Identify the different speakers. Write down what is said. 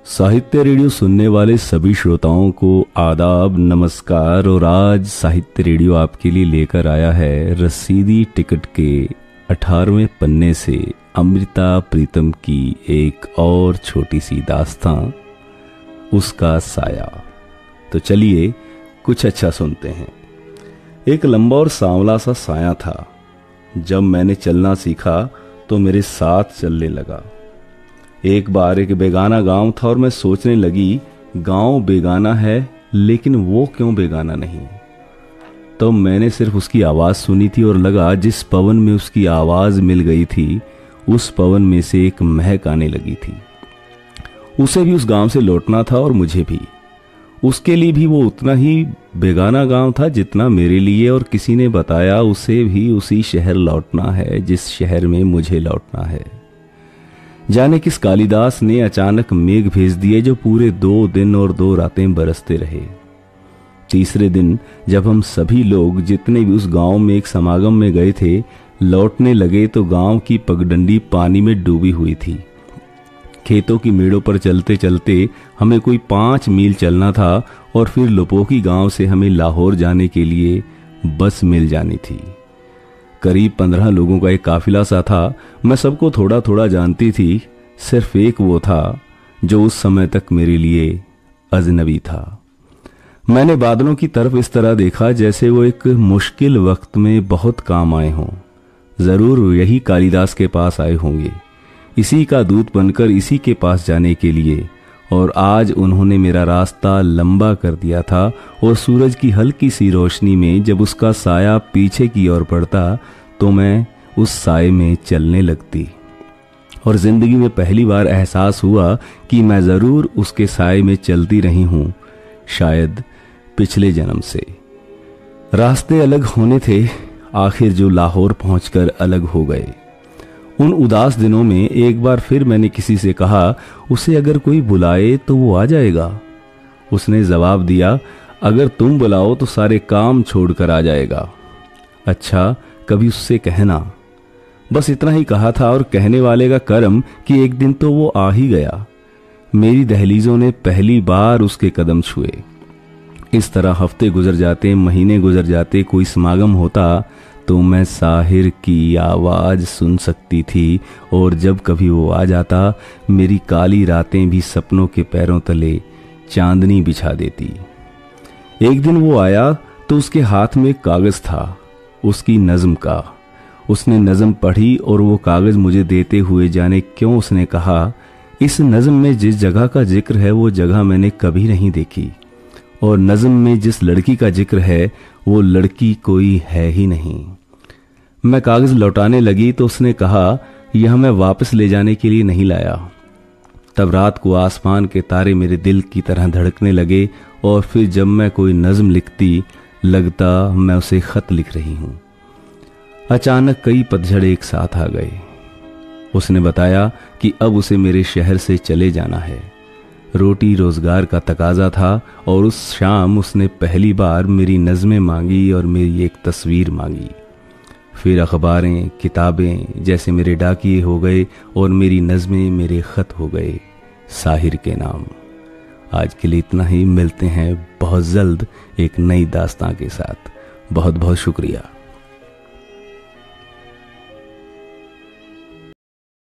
Speaker 1: साहित्य रेडियो सुनने वाले सभी श्रोताओं को आदाब, नमस्कार। और आज साहित्य रेडियो आपके लिए लेकर आया है रसीदी टिकट के 18वें पन्ने से अमृता प्रीतम की एक और छोटी सी दास्तां, उसका साया। तो चलिए कुछ अच्छा सुनते हैं। एक लंबा और सांवला सा साया था। जब मैंने चलना सीखा तो मेरे साथ चलने लगा। एक बार एक बेगाना गांव था और मैं सोचने लगी, गांव बेगाना है लेकिन वो क्यों बेगाना नहीं। तो मैंने सिर्फ उसकी आवाज़ सुनी थी और लगा जिस पवन में उसकी आवाज़ मिल गई थी उस पवन में से एक महक आने लगी थी। उसे भी उस गांव से लौटना था और मुझे भी। उसके लिए भी वो उतना ही बेगाना गांव था जितना मेरे लिए, और किसी ने बताया उसे भी उसी शहर लौटना है जिस शहर में मुझे लौटना है। जाने किस कालिदास ने अचानक मेघ भेज दिए जो पूरे 2 दिन और 2 रातें बरसते रहे। तीसरे दिन जब हम सभी लोग जितने भी उस गांव में एक समागम में गए थे लौटने लगे तो गांव की पगडंडी पानी में डूबी हुई थी। खेतों की मेड़ों पर चलते चलते हमें कोई 5 मील चलना था और फिर लुपोकी गांव से हमें लाहौर जाने के लिए बस मिल जानी थी। करीब 15 लोगों का एक काफिला सा था। मैं सबको थोड़ा थोड़ा जानती थी, सिर्फ एक वो था जो उस समय तक मेरे लिए अजनबी था। मैंने बादलों की तरफ इस तरह देखा जैसे वो एक मुश्किल वक्त में बहुत काम आए हों। जरूर यही कालिदास के पास आए होंगे, इसी का दूत बनकर इसी के पास जाने के लिए। और आज उन्होंने मेरा रास्ता लंबा कर दिया था और सूरज की हल्की सी रोशनी में जब उसका साया पीछे की ओर पड़ता तो मैं उस साए में चलने लगती। और जिंदगी में पहली बार एहसास हुआ कि मैं जरूर उसके साए में चलती रही हूं, शायद पिछले जन्म से। रास्ते अलग होने थे, आखिर जो लाहौर पहुंचकर अलग हो गए। उन उदास दिनों में एक बार फिर मैंने किसी से कहा, उसे अगर कोई बुलाए तो वो आ जाएगा। उसने जवाब दिया, अगर तुम बुलाओ तो सारे काम छोड़कर आ जाएगा। अच्छा, कभी उससे कहना। बस इतना ही कहा था और कहने वाले का कर्म कि एक दिन तो वो आ ही गया। मेरी दहलीजों ने पहली बार उसके कदम छुए। इस तरह हफ्ते गुजर जाते, महीने गुजर जाते, कोई समागम होता तो मैं साहिर की आवाज सुन सकती थी। और जब कभी वो आ जाता मेरी काली रातें भी सपनों के पैरों तले चांदनी बिछा देती। एक दिन वो आया तो उसके हाथ में कागज था, उसकी नज्म का। उसने नज्म पढ़ी और वो कागज मुझे देते हुए जाने क्यों उसने कहा, इस नज्म में जिस जगह का जिक्र है वो जगह मैंने कभी नहीं देखी, और नज्म में जिस लड़की का जिक्र है वो लड़की कोई है ही नहीं। मैं कागज लौटाने लगी तो उसने कहा, यह मैं वापस ले जाने के लिए नहीं लाया। तब रात को आसमान के तारे मेरे दिल की तरह धड़कने लगे और फिर जब मैं कोई नज्म लिखती लगता मैं उसे खत लिख रही हूं। अचानक कई पतझड़ एक साथ आ गए। उसने बताया कि अब उसे मेरे शहर से चले जाना है। रोटी रोजगार का तकाजा था और उस शाम उसने पहली बार मेरी नज़में मांगी और मेरी एक तस्वीर मांगी। फिर अखबारें, किताबें जैसे मेरे डाकिए हो गए और मेरी नज़में मेरे खत हो गए साहिर के नाम। आज के लिए इतना ही। मिलते हैं बहुत जल्द एक नई दास्तां के साथ। बहुत बहुत शुक्रिया।